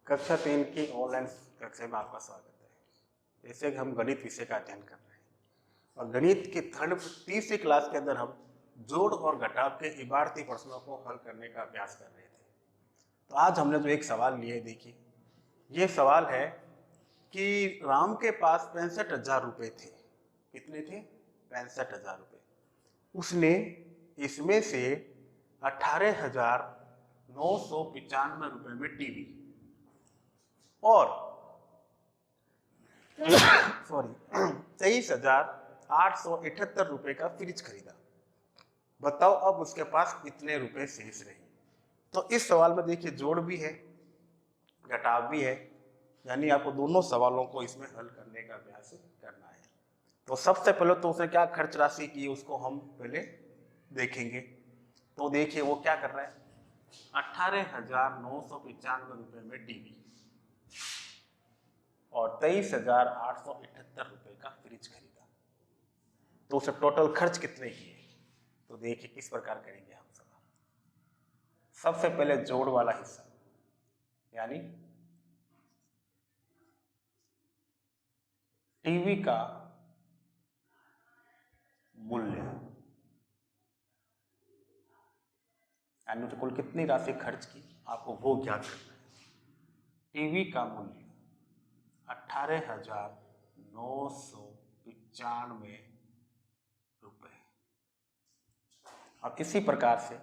कक्षा 3 की ऑनलाइन कक्षा में आपका स्वागत है। जैसे कि हम गणित विषय का अध्ययन कर रहे हैं और गणित की तीसरी क्लास के अंदर हम जोड़ और घटाव के इबारती प्रश्नों को हल करने का अभ्यास कर रहे थे। तो आज हमने जो एक सवाल लिए, देखिए ये सवाल है कि राम के पास 65,000 रुपये थे। कितने थे? 65,000 रुपये। उसने इसमें से 18,995 रुपये में टीवी और 23,878 रुपये का फ्रिज खरीदा। बताओ अब उसके पास कितने रुपए शेष रहे। तो इस सवाल में देखिए जोड़ भी है, घटाव भी है, यानी आपको दोनों सवालों को इसमें हल करने का अभ्यास करना है। तो सबसे पहले तो उसने क्या खर्च राशि की उसको हम पहले देखेंगे। तो देखिए वो क्या कर रहा है, 18,995 रुपये में टीवी और 23,878 रुपये का फ्रिज खरीदा। तो उसे टोटल खर्च कितने किए। तो देखिए किस प्रकार करेंगे हम सवाल। सबसे पहले जोड़ वाला हिस्सा, यानी टीवी का मूल्य, यानी उसे कुल कितनी राशि खर्च की आपको वो ज्ञात करना है। टीवी का मूल्य 18,995 रुपये। अब इसी प्रकार से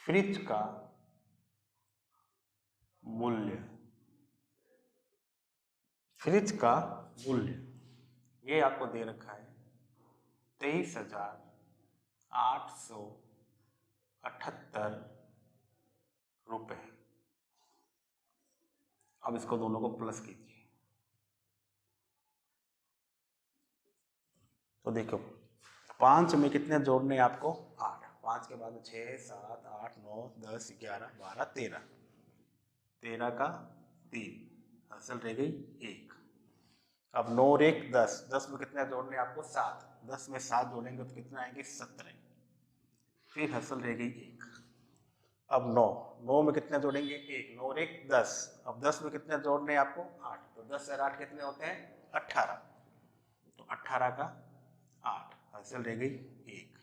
फ्रिज का मूल्य, ये आपको दे रखा है 23,878 रुपये। अब इसको दोनों को प्लस कीजिए। तो देखो 5 में कितने जोड़ने आपको? 8। 5 के बाद 6, 7, 8, 9, 10, 11, 12, 13। 13 का 3, हासिल रह गई 1। अब 9 और 1 10। 10 में कितने जोड़ने आपको? 7। 10 में 7 जोड़ेंगे तो कितना आएंगे? 17। फिर हासिल रह गई 1। अब 9 में कितने जोड़ेंगे? 1। 9 और 1 10। अब 10 में कितने जोड़ने आपको? 8। तो 10 और 8 कितने होते हैं? 18। तो 18 का 8, हासिल रह गई 1।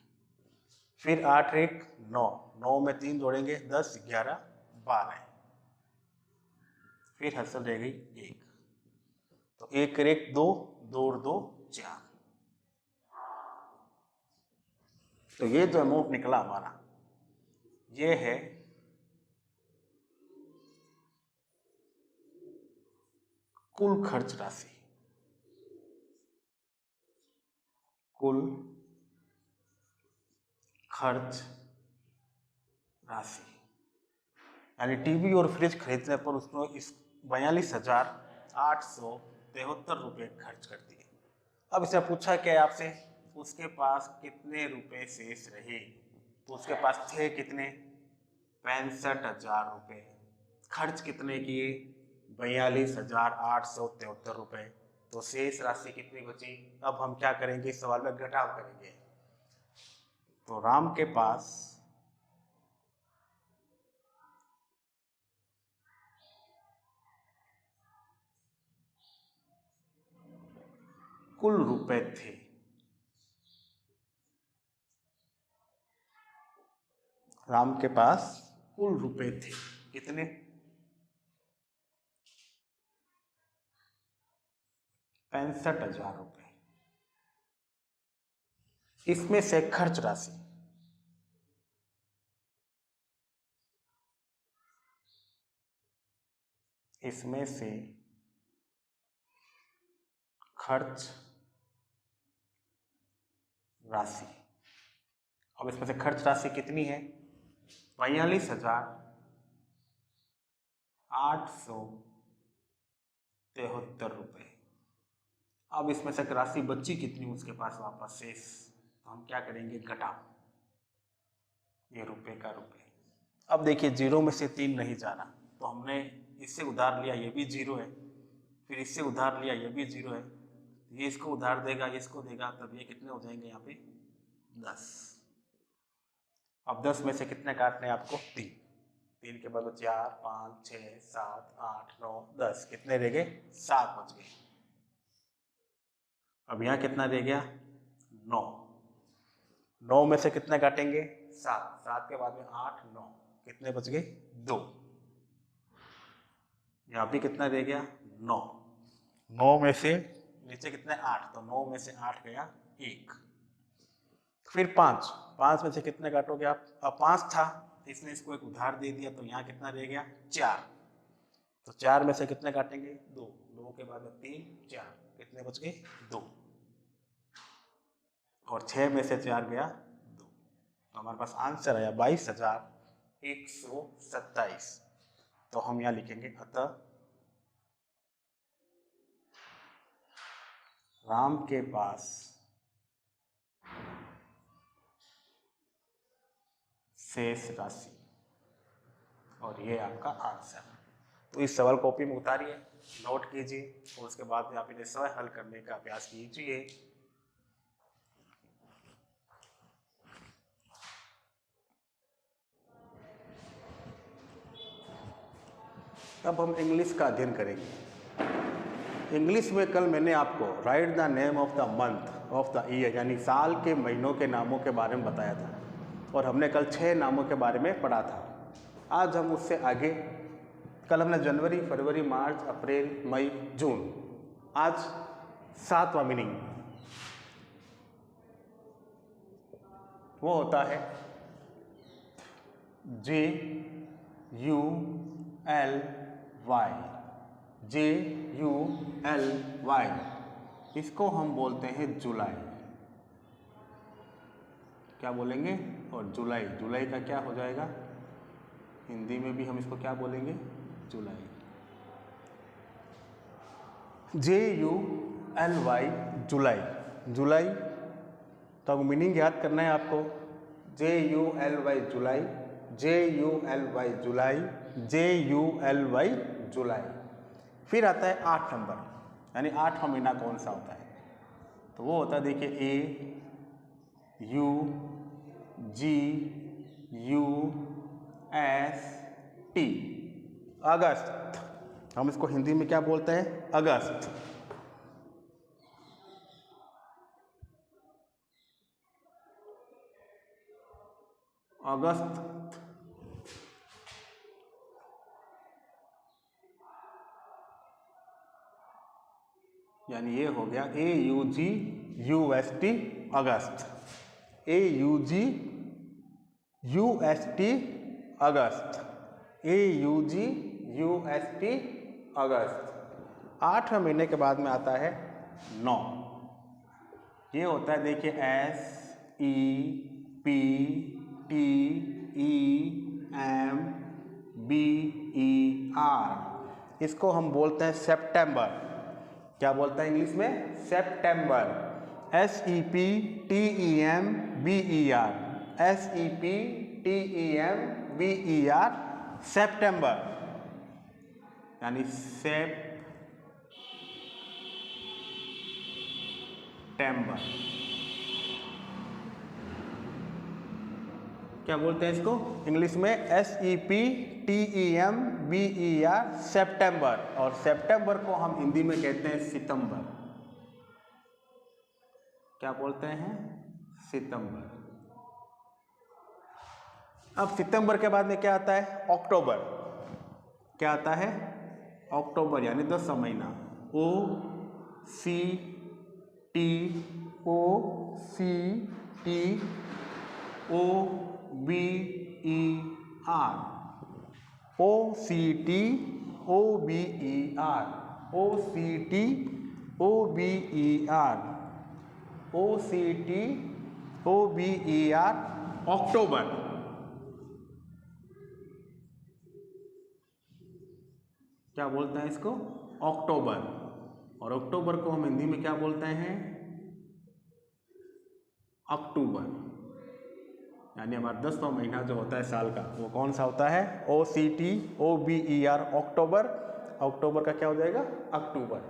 फिर 8 1 9। 9 में 3 जोड़ेंगे 10 11 12। फिर हासिल रह गई 1। तो 1 1 2, 2 और 2 4। तो ये जो अमाउंट निकला हमारा, ये है कुल खर्च राशि। कुल खर्च राशि, यानी टीवी और फ्रिज खरीदने पर उसने इस 42,873 रुपये खर्च कर दिए। अब इसे पूछा क्या आपसे, उसके पास कितने रुपए शेष रहे। तो उसके पास थे कितने? 65,000 रुपये। खर्च कितने किए? 42,873 रुपये। तो शेष राशि कितनी बची? अब हम क्या करेंगे, इस सवाल में घटाव करेंगे। तो राम के पास कुल रुपए थे, राम के पास कुल रुपए थे कितने? 65,000 रुपये। इसमें से खर्च राशि, इसमें से खर्च राशि, अब इसमें से खर्च राशि कितनी है? 42,873 रुपये। अब इसमें से राशि बची कितनी उसके पास वापस शेष? तो हम क्या करेंगे, घटाव। ये रुपए का रुपए। अब देखिए 0 में से 3 नहीं जा रहा, तो हमने इससे उधार लिया, ये भी 0 है। फिर इससे उधार लिया, ये भी 0 है। ये इसको उधार देगा, ये इसको देगा, तब ये कितने हो जाएंगे यहाँ पे? 10। अब 10 में से कितने काटने हैं आपको? 3। 3 के बाद 4 5 6 7 8 9 10, कितने रह गए? 7 बच गए। अब यहाँ कितना रह गया? 9। 9 में से कितने काटेंगे? 7। 7 के बाद में 8 9, कितने बच गए? 2। यहाँ भी कितना रह गया? 9। 9 में से नीचे कितने? 8, तो 9 में से 8 गया 1। फिर 5। 5 में से कितने काटोगे आप? अब 5 था, इसने इसको एक उधार दे दिया, तो यहाँ कितना रह गया? 4। तो 4 में से कितने काटेंगे? 2। 2 के बाद में 3 4, कितने बच गए? 2। और 6 में से 4 गया 2, तो हमारे पास आंसर आया 22,127। तो हम यहाँ लिखेंगे अतः राम के पास शेष राशि, और ये आपका आंसर। तो इस सवाल कॉपी में उतारिए, नोट कीजिए, और उसके बाद में आप इन्हें स्वयं हल करने का अभ्यास कीजिए। अब हम इंग्लिश का अध्ययन करेंगे। इंग्लिश में कल मैंने आपको right the name of the month of the year, यानी साल के महीनों के नामों के बारे में बताया था, और हमने कल 6 नामों के बारे में पढ़ा था। आज हम उससे आगे, कल हमने जनवरी फरवरी मार्च अप्रैल मई जून, आज 7वां मीनिंग वो होता है JULY। JULY, इसको हम बोलते हैं जुलाई। क्या बोलेंगे? और जुलाई, जुलाई का क्या हो जाएगा? हिंदी में भी हम इसको क्या बोलेंगे? जुलाई। JULY, जुलाई। जुलाई, तो अब मीनिंग याद करना है आपको। JULY जुलाई, JULY जुलाई, JULY जुलाई। फिर आता है 8 नंबर, यानी 8वां महीना कौन सा होता है? तो वो होता है, देखिए, AUGUST, अगस्त। हम इसको हिंदी में क्या बोलते हैं? अगस्त। अगस्त। यानी ये हो गया AUGUST, अगस्त। AUGUST, अगस्त। AUGUST, अगस्त। 8वें महीने के बाद में आता है 9। ये होता है, देखिए, SEPTEMBER। इसको हम बोलते हैं सितंबर। क्या बोलते हैं इंग्लिश में? सितंबर। SEPTEMBER, SEPTEMBER, सितंबर, यानी सितंबर। क्या बोलते हैं इसको इंग्लिश में? SEPTEMBER, सितंबर। और सितंबर को हम हिंदी में कहते हैं सितंबर। क्या बोलते हैं? सितंबर। अब सितंबर के बाद में क्या आता है? अक्टूबर। क्या आता है? अक्टूबर, यानी 10वां महीना। OCTOBER, अक्टूबर। क्या बोलते हैं इसको? अक्टूबर। और अक्टूबर को हम हिंदी में क्या बोलते हैं? अक्टूबर। यानी हमारा 10वां महीना जो होता है साल का, वो कौन सा होता है? OCTOBER, अक्टूबर। अक्टूबर का क्या हो जाएगा? अक्टूबर।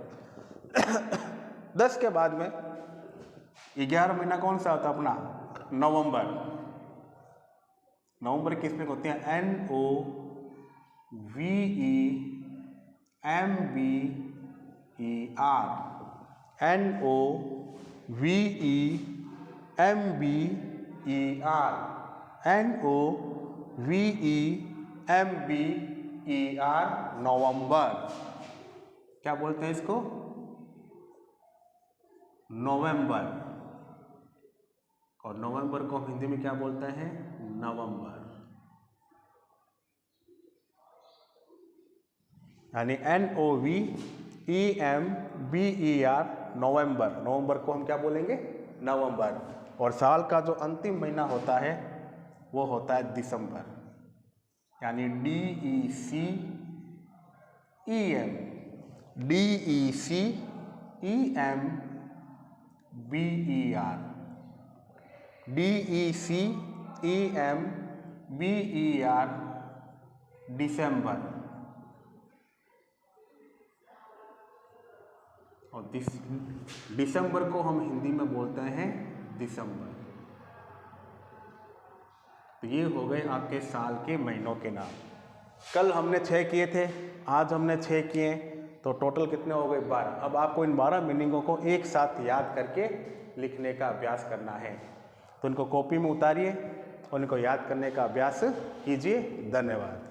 10 के बाद में 11वां महीना कौन सा होता है अपना? नवंबर। नवंबर किस में होते हैं? NOVEMBER, NOVEMBER, NOVEMBER, नवंबर। क्या बोलते हैं इसको? नवंबर। और नवंबर को हिंदी में क्या बोलते हैं? नवंबर। यानी NOVEMBER, नवंबर। नवंबर को हम क्या बोलेंगे? नवंबर। और साल का जो अंतिम महीना होता है वो होता है दिसंबर, यानी DECEM, DECEMBER, दिसंबर। और दिसंबर को हम हिंदी में बोलते हैं दिसंबर। तो ये हो गए आपके साल के महीनों के नाम। कल हमने 6 किए थे, आज हमने 6 किए, तो टोटल कितने हो गए? 12। अब आपको इन 12 मीनिंगों को एक साथ याद करके लिखने का अभ्यास करना है। तो इनको कॉपी में उतारिए और इनको याद करने का अभ्यास कीजिए। धन्यवाद।